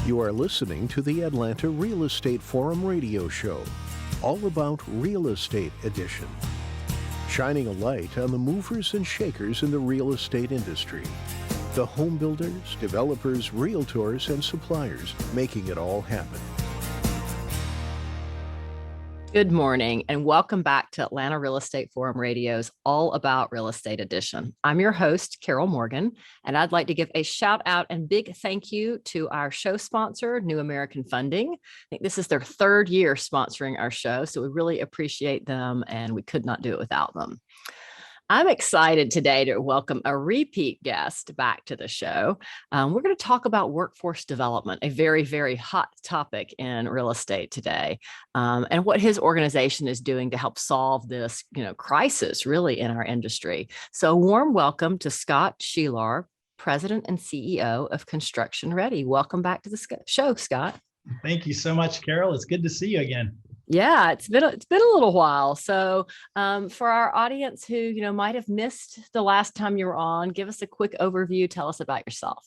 You are listening to the Atlanta Real Estate Forum radio show, all about real estate edition, shining a light on the movers and shakers in the real estate industry, the home builders, developers, realtors, and suppliers making it all happen. Good morning and welcome back to Atlanta Real Estate Forum Radio's All About Real Estate Edition. I'm your host, Carol Morgan, and I'd like to give a shout out and big thank you to our show sponsor, New American Funding. I think this is their third year sponsoring our show, so we really appreciate them and we could not do it without them. I'm excited today to welcome a repeat guest back to the show. We're going to talk about workforce development, a very, very hot topic in real estate today, and what his organization is doing to help solve this, crisis really in our industry. So a warm welcome to Scott Shelar, President and CEO of Construction Ready. Welcome back to the show, Scott. Thank you so much, Carol. It's good to see you again. Yeah, it's been a little while. So for our audience who, might have missed the last time you were on, give us a quick overview. Tell us about yourself.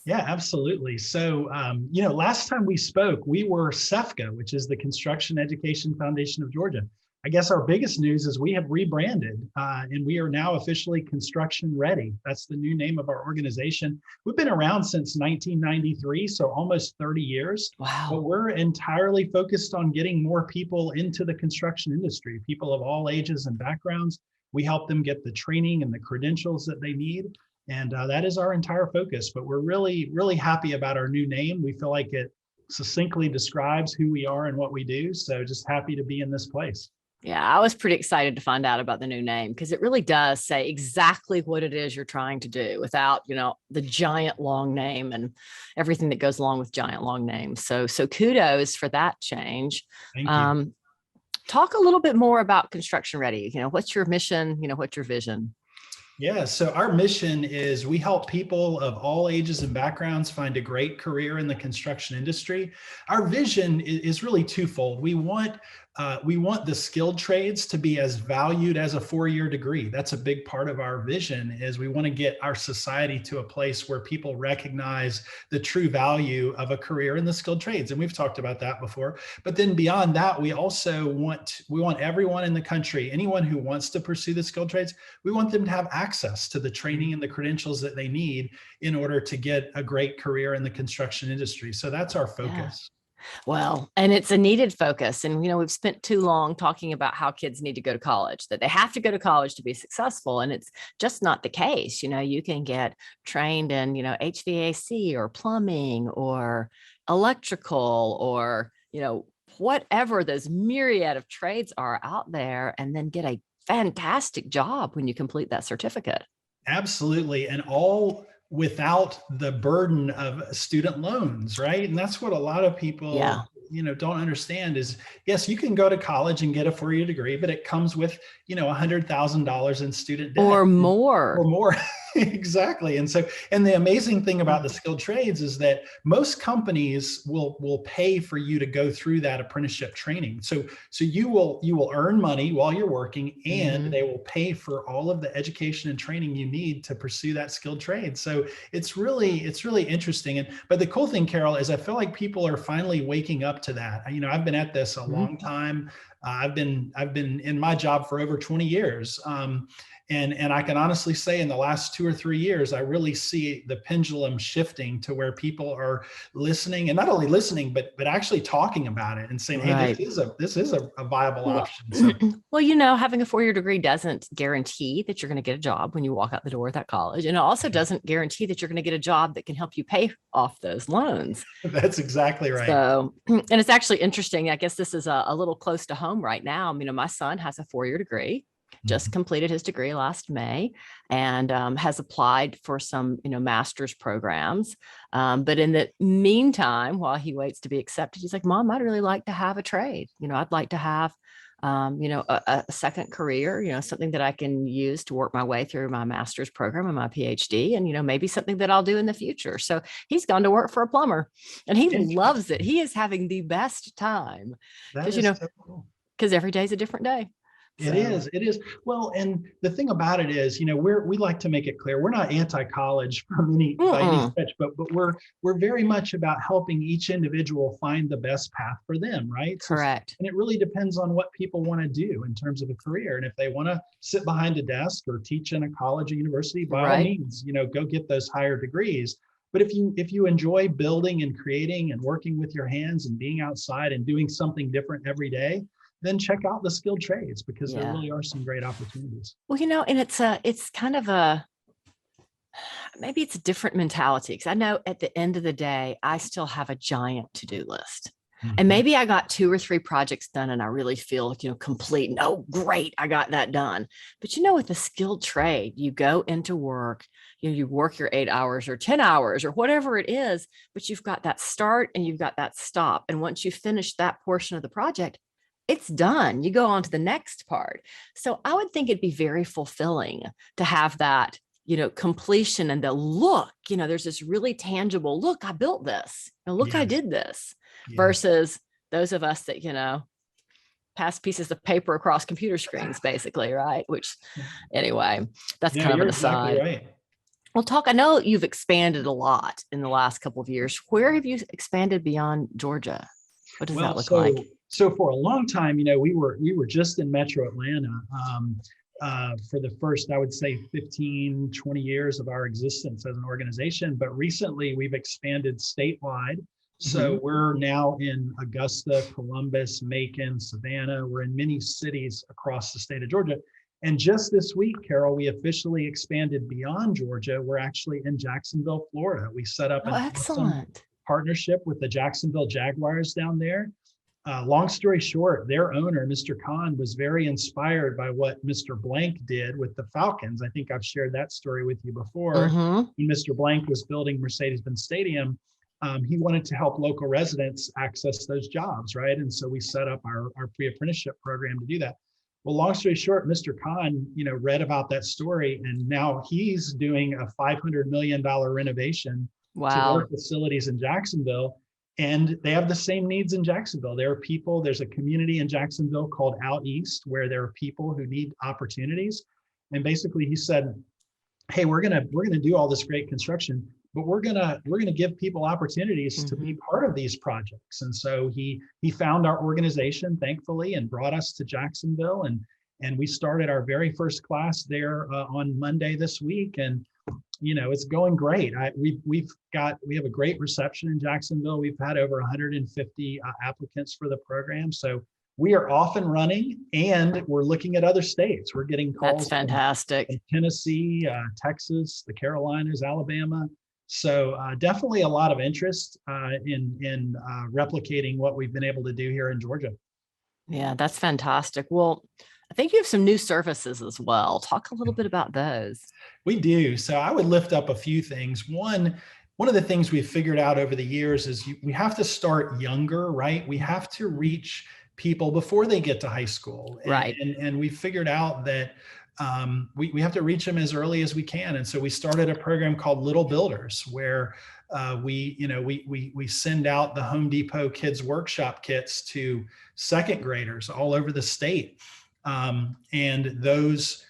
Yeah, absolutely. So, last time we spoke, we were CEFGA, which is the Construction Education Foundation of Georgia. I guess our biggest news is we have rebranded and we are now officially Construction Ready. That's the new name of our organization. We've been around since 1993, so almost 30 years. Wow. But we're entirely focused on getting more people into the construction industry, people of all ages and backgrounds. We help them get the training and the credentials that they need. And that is our entire focus. But we're really, really happy about our new name. We feel like it succinctly describes who we are and what we do. So just happy to be in this place. Yeah, I was pretty excited to find out about the new name because it really does say exactly what it is you're trying to do without, the giant long name and everything that goes along with giant long names. So kudos for that change. Thank you. Talk a little bit more about Construction Ready. What's your mission? What's your vision? Yeah, so our mission is we help people of all ages and backgrounds find a great career in the construction industry. Our vision is really twofold. We want the skilled trades to be as valued as a four-year degree. That's a big part of our vision is we want to get our society to a place where people recognize the true value of a career in the skilled trades. And we've talked about that before. But then beyond that, we also want everyone in the country, anyone who wants to pursue the skilled trades, we want them to have access to the training and the credentials that they need in order to get a great career in the construction industry. So that's our focus. Yeah. Well, and it's a needed focus. And, we've spent too long talking about how kids need to go to college, that they have to go to college to be successful. And it's just not the case. You can get trained in, HVAC or plumbing or electrical or, whatever those myriad of trades are out there and then get a fantastic job when you complete that certificate. Absolutely. And all without the burden of student loans, right? And that's what a lot of people, don't understand is, yes, you can go to college and get a four-year degree, but it comes with, $100,000 in student debt. Or more. Exactly. And the amazing thing about the skilled trades is that most companies will pay for you to go through that apprenticeship training. So you will earn money while you're working and they will pay for all of the education and training you need to pursue that skilled trade. So it's really interesting. But the cool thing, Carol, is I feel like people are finally waking up to that. I've been at this a long time. I've been in my job for over 20 years. And I can honestly say in the last 2 or 3 years, I really see the pendulum shifting to where people are listening and not only listening, but actually talking about it and saying, hey, this is a viable option. So. Well, having a four-year degree doesn't guarantee that you're going to get a job when you walk out the door of that college. And it also doesn't guarantee that you're going to get a job that can help you pay off those loans. That's exactly right. So, and it's actually interesting. I guess this is a little close to home right now. My son has a four-year degree. Just completed his degree last May and has applied for some, master's programs. But in the meantime, while he waits to be accepted, he's like, Mom, I'd really like to have a trade. I'd like to have, a second career, something that I can use to work my way through my master's program and my PhD and, maybe something that I'll do in the future. So he's gone to work for a plumber and he loves it. He is having the best time because, so cool. Because every day is a different day. It is. It is. Well, and the thing about it is, we like to make it clear we're not anti-college by any stretch, but we're very much about helping each individual find the best path for them, right? Correct. And it really depends on what people want to do in terms of a career. And if they want to sit behind a desk or teach in a college or university, by all means, go get those higher degrees. But if you enjoy building and creating and working with your hands and being outside and doing something different every day, then check out the skilled trades, because there really are some great opportunities. Well, and it's kind of maybe it's a different mentality, because I know at the end of the day, I still have a giant to-do list. Mm-hmm. And maybe I got 2 or 3 projects done and I really feel, complete. And, oh, great, I got that done. But, with a skilled trade, you go into work, you work your 8 hours or 10 hours or whatever it is, but you've got that start and you've got that stop. And once you finish that portion of the project, it's done. You go on to the next part. So I would think it'd be very fulfilling to have that, completion and the look, there's this really tangible look. I built this. Look, I did this. Versus those of us that, pass pieces of paper across computer screens, basically, right? Which, anyway, that's kind of an aside. Exactly right. Well, I know you've expanded a lot in the last couple of years. Where have you expanded beyond Georgia? What does that look like? So for a long time, we were just in Metro Atlanta for the first, I would say, 15, 20 years of our existence as an organization. But recently we've expanded statewide. So we're now in Augusta, Columbus, Macon, Savannah. We're in many cities across the state of Georgia. And just this week, Carol, we officially expanded beyond Georgia. We're actually in Jacksonville, Florida. We set up an awesome partnership with the Jacksonville Jaguars down there. Long story short, their owner, Mr. Khan, was very inspired by what Mr. Blank did with the Falcons. I think I've shared that story with you before. When Mr. Blank was building Mercedes-Benz Stadium, he wanted to help local residents access those jobs, right? And so we set up our pre-apprenticeship program to do that. Well, long story short, Mr. Khan, read about that story, and now he's doing a $500 million renovation to their facilities in Jacksonville. And they have the same needs in Jacksonville. There's a community in Jacksonville called Out East, where there are people who need opportunities. And basically he said, hey, we're gonna do all this great construction, but we're gonna give people opportunities to be part of these projects. And so he found our organization, thankfully, and brought us to Jacksonville. And we started our very first class there on Monday this week. And it's going great. We have a great reception in Jacksonville. We've had over 150 applicants for the program. So we are off and running, and we're looking at other states. We're getting calls. That's fantastic. From Tennessee, Texas, the Carolinas, Alabama. So definitely a lot of interest in replicating what we've been able to do here in Georgia. Yeah, that's fantastic. Well, I think you have some new services as well. Talk a little bit about those. We do. So I would lift up a few things. One of the things we've figured out over the years is we have to start younger, right? We have to reach people before they get to high school. Right. And we figured out that we have to reach them as early as we can. And so we started a program called Little Builders, where we send out the Home Depot Kids Workshop kits to second graders all over the state. And those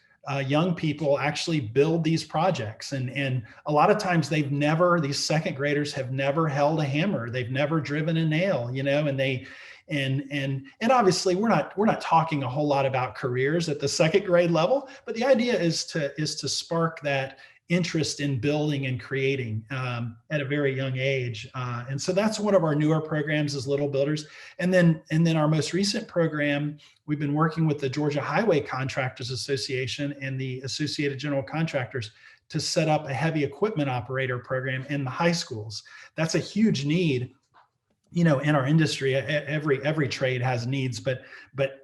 young people actually build these projects. And a lot of times these second graders have never held a hammer. They've never driven a nail, and obviously we're not talking a whole lot about careers at the second grade level, but the idea is to spark that interest in building and creating at a very young age. And so that's one of our newer programs is Little Builders. And then our most recent program, we've been working with the Georgia Highway Contractors Association and the Associated General Contractors to set up a heavy equipment operator program in the high schools. That's a huge need. In our industry, every trade has needs, but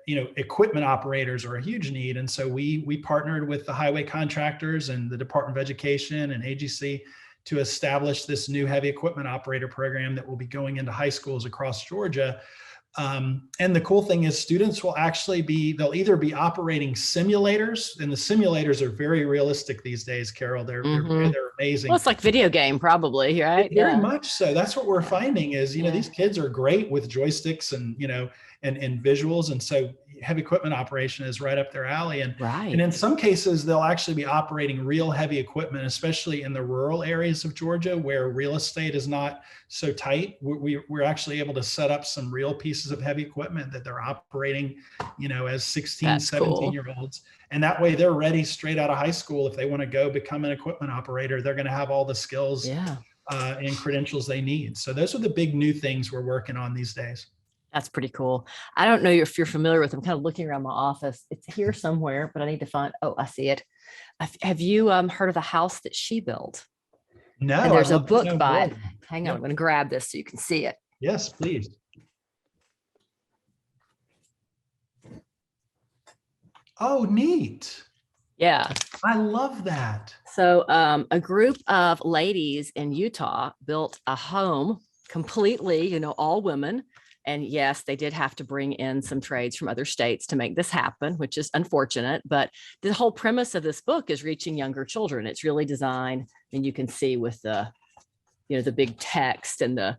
equipment operators are a huge need. And so we partnered with the highway contractors and the Department of Education and AGC to establish this new heavy equipment operator program that will be going into high schools across Georgia. And the cool thing is students will they'll either be operating simulators, and the simulators are very realistic these days, Carol. They're amazing. Well, it's like video game probably, right? Very much so. That's what we're finding is, these kids are great with joysticks and, and visuals. And so heavy equipment operation is right up their alley. And Right. in some cases, they'll actually be operating real heavy equipment, especially in the rural areas of Georgia where real estate is not so tight. We're actually able to set up some real pieces of heavy equipment that they're operating, as 16, That's 17-year-olds. And that way they're ready straight out of high school. If they want to go become an equipment operator, they're going to have all the skills and credentials they need. So those are the big new things we're working on these days. That's pretty cool. I don't know if you're familiar with them. I'm kind of looking around my office. It's here somewhere, but I need to find. Oh, I see it. Have you heard of the house that she built? No. And there's a book by it. Hang on, I'm going to grab this so you can see it. Yes, please. Oh, neat. Yeah. I love that. So a group of ladies in Utah built a home completely, all women. And yes, they did have to bring in some trades from other states to make this happen, which is unfortunate. But the whole premise of this book is reaching younger children. It's really designed, and you can see with the, the big text and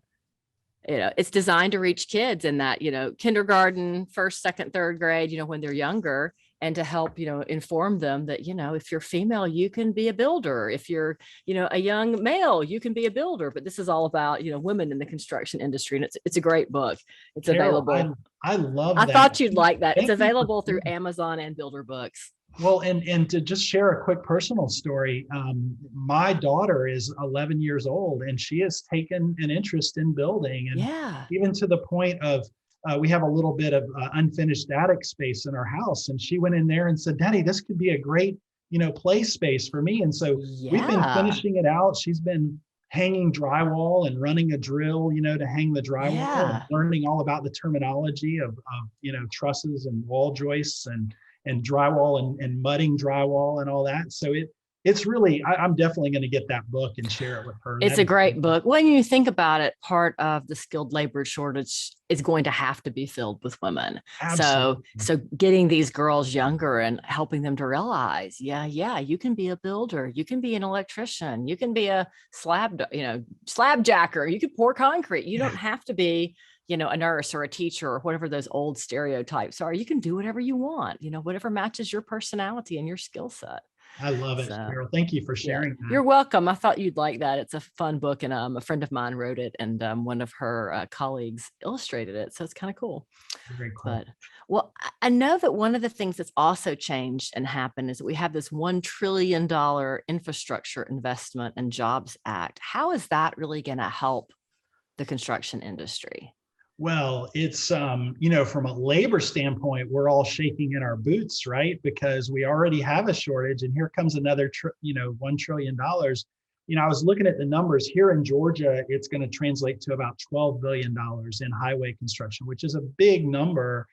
it's designed to reach kids in that, kindergarten, first, second, third grade, when they're younger, and to help, inform them that, if you're female, you can be a builder. If you're, a young male, you can be a builder. But this is all about, women in the construction industry. And it's a great book. It's available. I love that. I thought you'd like that. It's available through Amazon and Builder Books. Well, and to just share a quick personal story, my daughter is 11 years old and she has taken an interest in building. And even to the point of, we have a little bit of unfinished attic space in our house. And she went in there and said, Daddy, this could be a great, play space for me. And so we've been finishing it out. She's been hanging drywall and running a drill, to hang the drywall, and learning all about the terminology of trusses and wall joists and drywall and mudding drywall and all that. So it's really, I'm definitely going to get that book and share it with her. It's a great book. When you think about it, part of the skilled labor shortage is going to have to be filled with women. Absolutely. So getting these girls younger and helping them to realize, you can be a builder, you can be an electrician, you can be a slab jacker, you can pour concrete. You don't have to be, a nurse or a teacher or whatever those old stereotypes are. You can do whatever you want, whatever matches your personality and your skill set. I love it, Carol. Thank you for sharing that. You're welcome. I thought you'd like that. It's a fun book, and a friend of mine wrote it, and one of her colleagues illustrated it. So it's kind of cool. Very cool. But, I know that one of the things that's also changed and happened is that we have this $1 trillion Infrastructure Investment and Jobs Act. How is that really going to help the construction industry? Well, it's, from a labor standpoint, we're all shaking in our boots, right? Because we already have a shortage, and here comes another, $1 trillion. I was looking at the numbers here in Georgia. It's going to translate to about $12 billion in highway construction, which is a big number.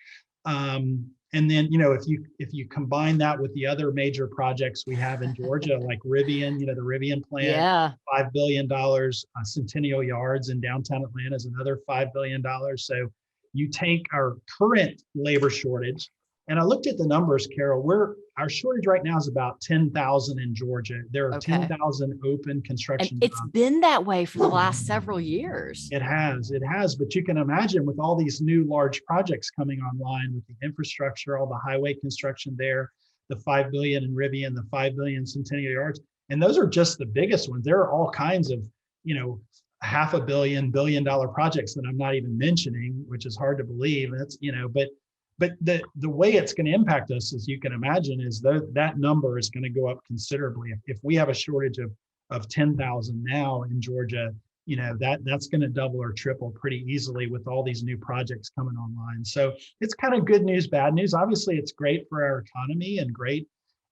And then, if you combine that with the other major projects we have in Georgia, like Rivian, the Rivian plant, $5 billion, Centennial Yards in downtown Atlanta is another $5 billion. So you take our current labor shortage, and I looked at the numbers, Carol, our shortage right now is about 10,000 in Georgia. There are 10,000 open construction jobs. It's been that way for the last several years. It has, but you can imagine with all these new large projects coming online with the infrastructure, all the highway construction there, the $5 billion in Rivian, the $5 billion Centennial Yards, and those are just the biggest ones. There are all kinds of, $500 million, $1 billion projects that I'm not even mentioning, which is hard to believe. That's, but the way it's going to impact us, as you can imagine, is that number is going to go up considerably. If we have a shortage of 10,000 now in Georgia, that's going to double or triple pretty easily with all these new projects coming online. So it's kind of good news, bad news. Obviously, it's great for our economy and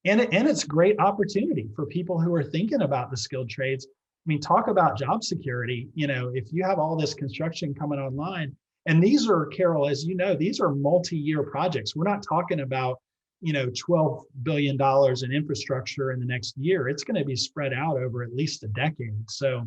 it's great opportunity for people who are thinking about the skilled trades. I mean, talk about job security. If you have all this construction coming online. And these are, Carol, as you know, these are multi-year projects. We're not talking about, $12 billion in infrastructure in the next year. It's going to be spread out over at least a decade. So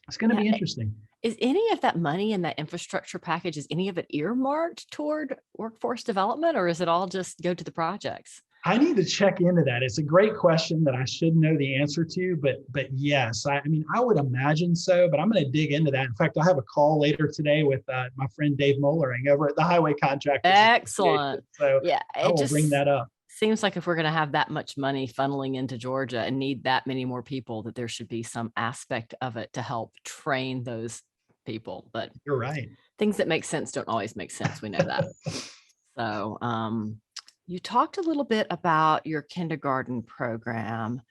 it's going to be interesting. Is any of that money in that infrastructure package, is any of it earmarked toward workforce development, or is it all just go to the projects? I need to check into that. It's a great question that I should know the answer to, but yes, I mean, I would imagine so, but I'm going to dig into that. In fact, I'll have a call later today with my friend Dave Mollering over at the Highway Contractors. Excellent. So yeah, I will bring that up. Seems like if we're going to have that much money funneling into Georgia and need that many more people, that there should be some aspect of it to help train those people. But you're right. Things that make sense don't always make sense. We know that. So, you talked a little bit about your kindergarten program.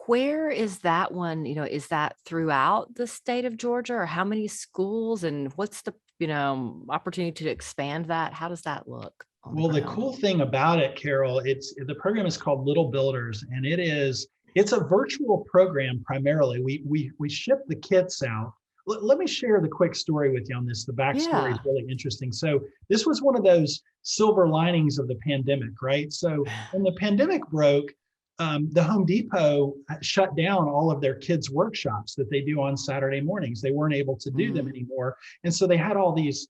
Where is that one? Is that throughout the state of Georgia, or how many schools, and what's the, opportunity to expand that? How does that look? Well, the cool thing about it, Carol, the program is called Little Builders, and it's a virtual program primarily. We ship the kits out. Let me share the quick story with you on this. The backstory is really interesting. So this was one of those silver linings of the pandemic, right? So when the pandemic broke, the Home Depot shut down all of their kids' workshops that they do on Saturday mornings. They weren't able to do them anymore. And so they had all these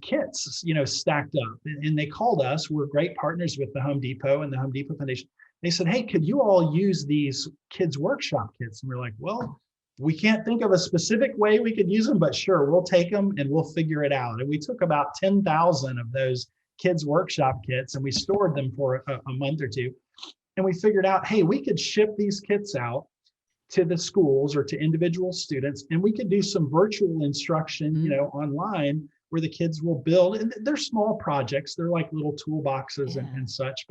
kits, stacked up. And they called us. We're great partners with the Home Depot and the Home Depot Foundation. They said, hey, could you all use these kids' workshop kits? And we're like, well, we can't think of a specific way we could use them, but sure, we'll take them and we'll figure it out. And we took about 10,000 of those kids' workshop kits and we stored them for a month or two. And we figured out, hey, we could ship these kits out to the schools or to individual students, and we could do some virtual instruction, online, where the kids will build. And they're small projects. They're like little toolboxes and such.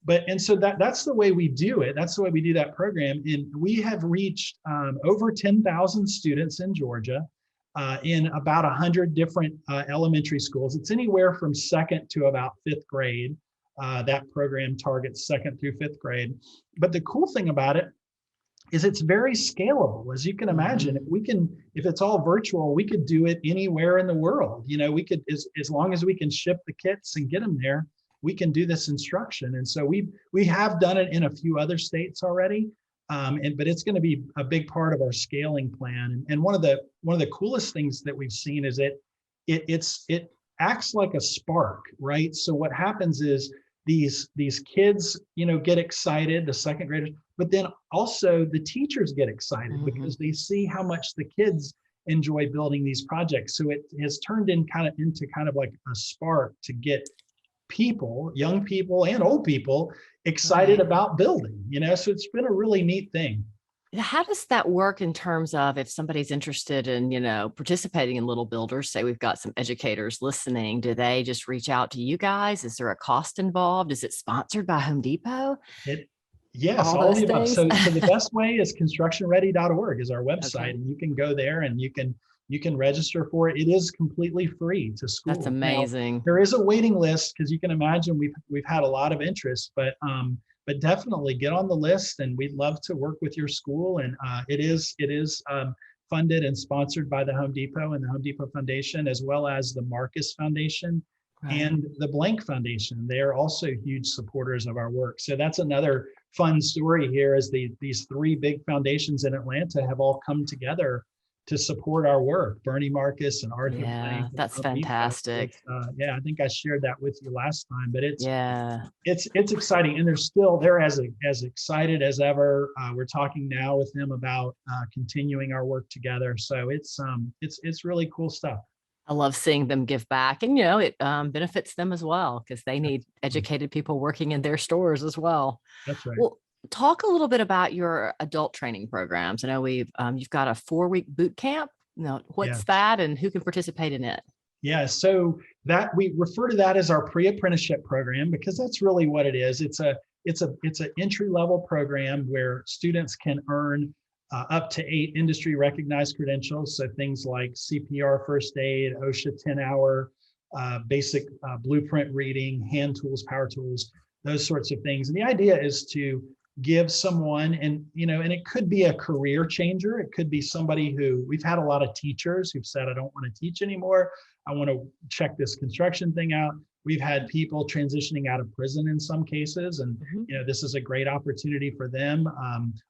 And so that's the way we do it. That's the way we do that program. And we have reached over 10,000 students in Georgia in about 100 different elementary schools. It's anywhere from second to about fifth grade. That program targets second through fifth grade. But the cool thing about it is it's very scalable. As you can imagine, if it's all virtual, we could do it anywhere in the world. We could, as long as we can ship the kits and get them there, we can do this instruction. And so we have done it in a few other states already, but it's going to be a big part of our scaling plan. And one of the coolest things that we've seen is it acts like a spark, right? So what happens is these kids, get excited, the second graders, but then also the teachers get excited because they see how much the kids enjoy building these projects. So it has turned into kind of like a spark to get people, young people and old people, excited about building, so it's been a really neat thing. How does that work in terms of if somebody's interested in, participating in Little Builders? Say we've got some educators listening. Do they just reach out to you guys? Is there a cost involved? Is it sponsored by Home Depot? Yes, all of the above. So the best way is constructionready.org is our website, and you can go there and you can register for it. It is completely free to school. That's amazing. Now, there is a waiting list because you can imagine we've had a lot of interest, but definitely get on the list, and we'd love to work with your school. And it is funded and sponsored by the Home Depot and the Home Depot Foundation, as well as the Marcus Foundation and the Blank Foundation. They are also huge supporters of our work. So that's another fun story here, is these three big foundations in Atlanta have all come together to support our work. Bernie Marcus and Arthur Blank. That's fantastic. I think I shared that with you last time, but it's exciting, and they're as excited as ever. We're talking now with them about continuing our work together. So it's really cool stuff. I love seeing them give back, and it benefits them as well, because they need educated people working in their stores as well. That's right. Well, talk a little bit about your adult training programs. I know you've got a 4-week boot camp. What's that, and who can participate in it? Yeah, so that we refer to that as our pre-apprenticeship program, because that's really what it is. It's an entry-level program where students can earn up to 8 industry recognized credentials. So things like CPR, first aid, OSHA 10-hour, basic blueprint reading, hand tools, power tools, those sorts of things. And the idea is to give someone, and it could be a career changer. It could be somebody we've had a lot of teachers who've said, I don't want to teach anymore. I want to check this construction thing out. We've had people transitioning out of prison in some cases, and this is a great opportunity for them.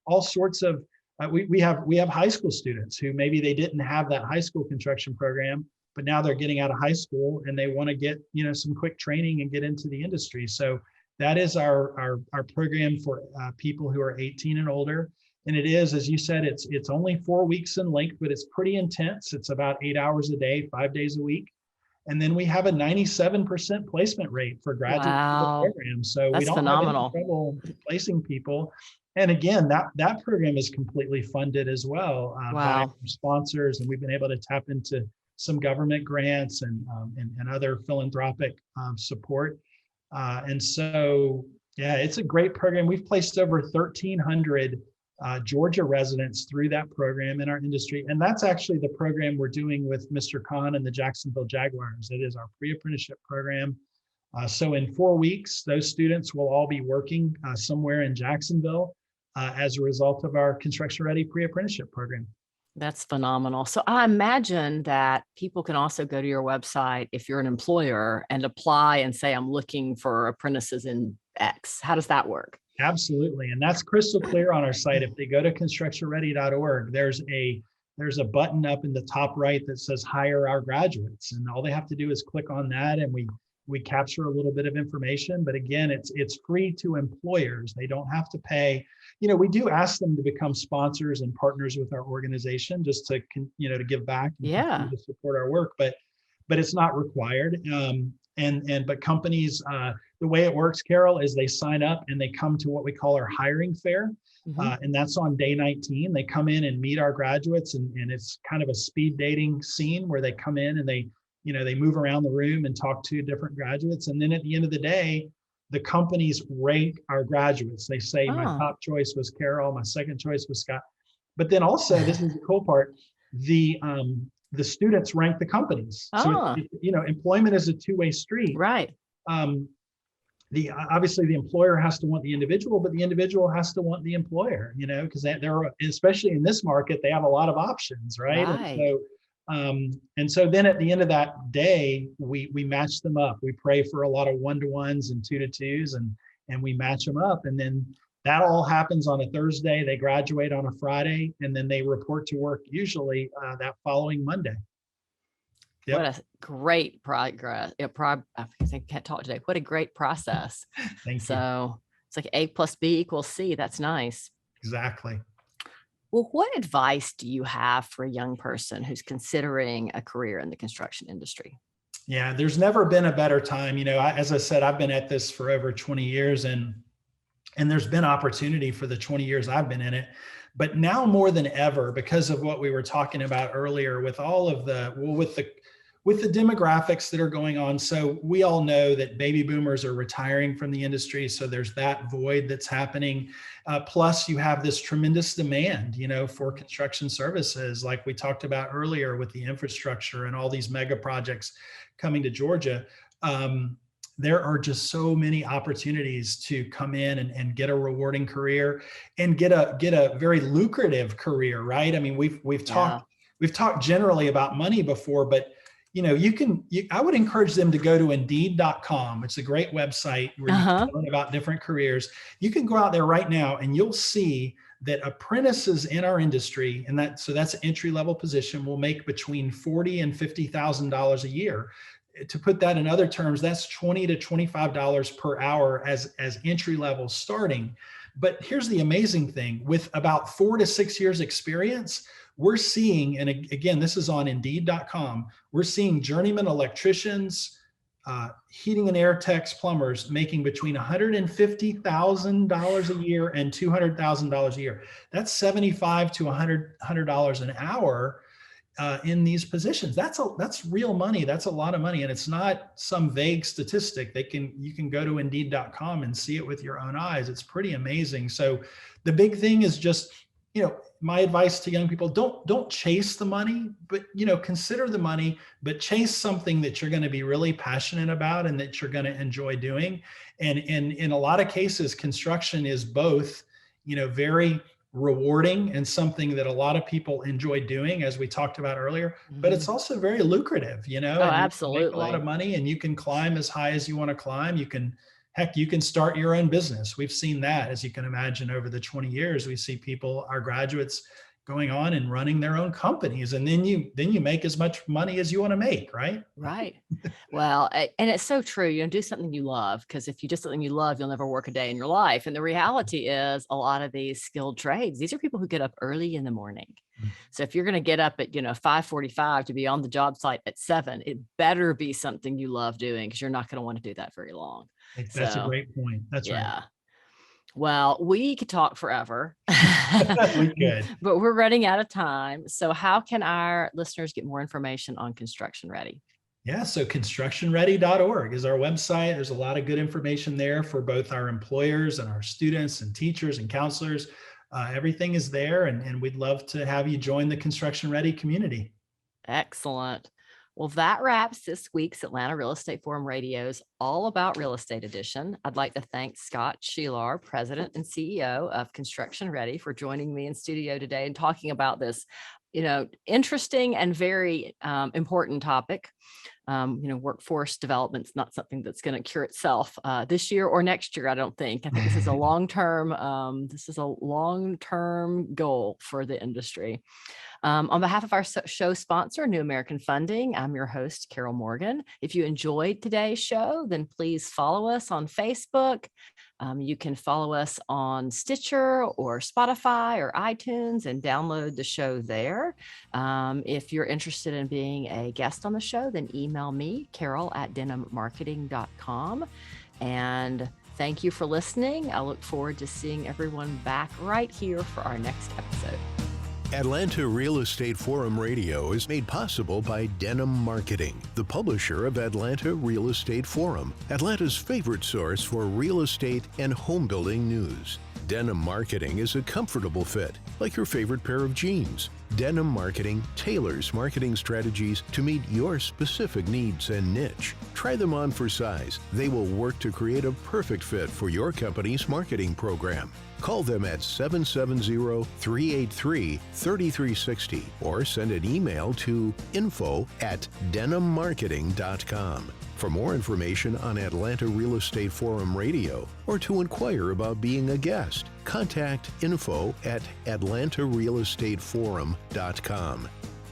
All sorts of we have high school students who maybe they didn't have that high school construction program, but now they're getting out of high school and they want to get some quick training and get into the industry. So that is our program for people who are 18 and older. And it is, as you said, it's only 4 weeks in length, but it's pretty intense. It's about 8 hours a day, 5 days a week. And then we have a 97% placement rate for graduates in the Wow. program. So we That's don't phenomenal. have any trouble placing people. And again, that program is completely funded as well by Wow. sponsors. And we've been able to tap into some government grants and other philanthropic support. And so, yeah, it's a great program. We've placed over 1,300 Georgia residents through that program in our industry. And that's actually the program we're doing with Mr. Khan and the Jacksonville Jaguars. It is our pre-apprenticeship program. So in 4 weeks, those students will all be working somewhere in Jacksonville as a result of our Construction Ready pre-apprenticeship program. That's phenomenal. So I imagine that people can also go to your website if you're an employer and apply and say, I'm looking for apprentices in X. How does that work? Absolutely. And that's crystal clear on our site. If they go to constructionready.org, there's a button up in the top right that says hire our graduates. And all they have to do is click on that, and we capture a little bit of information. But again, it's free to employers. They don't have to pay. We do ask them to become sponsors and partners with our organization just to to give back and Yeah. to support our work, but it's not required. But companies, the way it works, Carol, is they sign up and they come to what we call our hiring fair. Mhm. And that's on day 19. They come in and meet our graduates, and it's kind of a speed dating scene where they come in and they move around the room and talk to different graduates. And then at the end of the day, the companies rank our graduates. They say, my Oh. top choice was Carol, my second choice was Scott. But then also, this is the cool part, the students rank the companies. Oh. So, employment is a two-way street. Right. Obviously the employer has to want the individual, but the individual has to want the employer, because they're, especially in this market, they have a lot of options, right? Right. And so then at the end of that day, we match them up. We pray for a lot of 1-to-1s and 2-to-2s, and we match them up. And then that all happens on a Thursday. They graduate on a Friday, and then they report to work usually that following Monday. Yep. What a great progress. I can't talk today. What a great process. Thank you. So it's like A plus B equals C. That's nice. Exactly. Well, what advice do you have for a young person who's considering a career in the construction industry? Yeah, there's never been a better time. As I said, I've been at this for over 20 years, and there's been opportunity for the 20 years I've been in it. But now more than ever, because of what we were talking about earlier, with all of with the demographics that are going on. So we all know that baby boomers are retiring from the industry. So there's that void that's happening. Plus you have this tremendous demand, for construction services, like we talked about earlier with the infrastructure and all these mega projects coming to Georgia. There are just so many opportunities to come in and get a rewarding career and get a very lucrative career, right? I mean, we've talked generally about money before, but I would encourage them to go to Indeed.com. It's a great website where you can learn about different careers. You can go out there right now and you'll see that apprentices in our industry, and that's an entry-level position, will make between $40,000 and $50,000 a year. To put that in other terms, that's $20 to $25 per hour as entry level starting. But here's the amazing thing: with about 4 to 6 years experience, we're seeing, and again, this is on Indeed.com, we're seeing journeyman electricians, heating and air techs, plumbers making between $150,000 a year and $200,000 a year. That's $75 to $100 an hour in these positions. That's real money. That's a lot of money, and it's not some vague statistic. You can go to Indeed.com and see it with your own eyes. It's pretty amazing. So the big thing is just, my advice to young people, don't chase the money, but consider the money, but chase something that you're going to be really passionate about and that you're going to enjoy doing. And in a lot of cases, construction is both, very rewarding and something that a lot of people enjoy doing, as we talked about earlier, but it's also very lucrative, Oh, and absolutely. you can make a lot of money, and you can climb as high as you want to climb. You can start your own business. We've seen that, as you can imagine, over the 20 years. We see people, our graduates, going on and running their own companies. And then you make as much money as you want to make, right? Right. Well, and it's so true. Do something you love, because if you do something you love, you'll never work a day in your life. And the reality is a lot of these skilled trades, these are people who get up early in the morning. So if you're going to get up at, 5:45 to be on the job site at 7, it better be something you love doing, because you're not going to want to do that very long. That's a great point. That's right. Well, we could talk forever, We could, but we're running out of time. So how can our listeners get more information on Construction Ready? Yeah, so constructionready.org is our website. There's a lot of good information there for both our employers and our students and teachers and counselors. Everything is there, and we'd love to have you join the Construction Ready community. Excellent. Well, that wraps this week's Atlanta Real Estate Forum Radio's All About Real Estate edition. I'd like to thank Scott Shelar, President and CEO of Construction Ready, for joining me in studio today and talking about this, interesting and very important topic. Workforce development's not something that's going to cure itself this year or next year. I don't think. I think this is a long-term goal for the industry. On behalf of our show sponsor, New American Funding, I'm your host, Carol Morgan. If you enjoyed today's show, then please follow us on Facebook. You can follow us on Stitcher or Spotify or iTunes and download the show there. If you're interested in being a guest on the show, then email me, carol@denimmarketing.com. And thank you for listening. I look forward to seeing everyone back right here for our next episode. Atlanta Real Estate Forum Radio is made possible by Denim Marketing, the publisher of Atlanta Real Estate Forum, Atlanta's favorite source for real estate and home building news. Denim Marketing is a comfortable fit, like your favorite pair of jeans. Denim Marketing tailors marketing strategies to meet your specific needs and niche. Try them on for size. They will work to create a perfect fit for your company's marketing program. Call them at 770-383-3360 or send an email to info@denimmarketing.com. For more information on Atlanta Real Estate Forum Radio or to inquire about being a guest, contact info@atlantarealestateforum.com.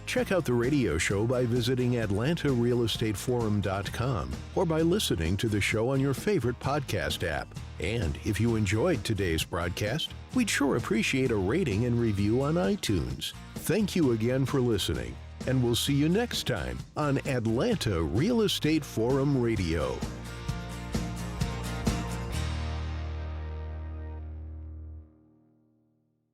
Check out the radio show by visiting atlantarealestateforum.com or by listening to the show on your favorite podcast app. And if you enjoyed today's broadcast, we'd sure appreciate a rating and review on iTunes. Thank you again for listening, and we'll see you next time on Atlanta Real Estate Forum Radio.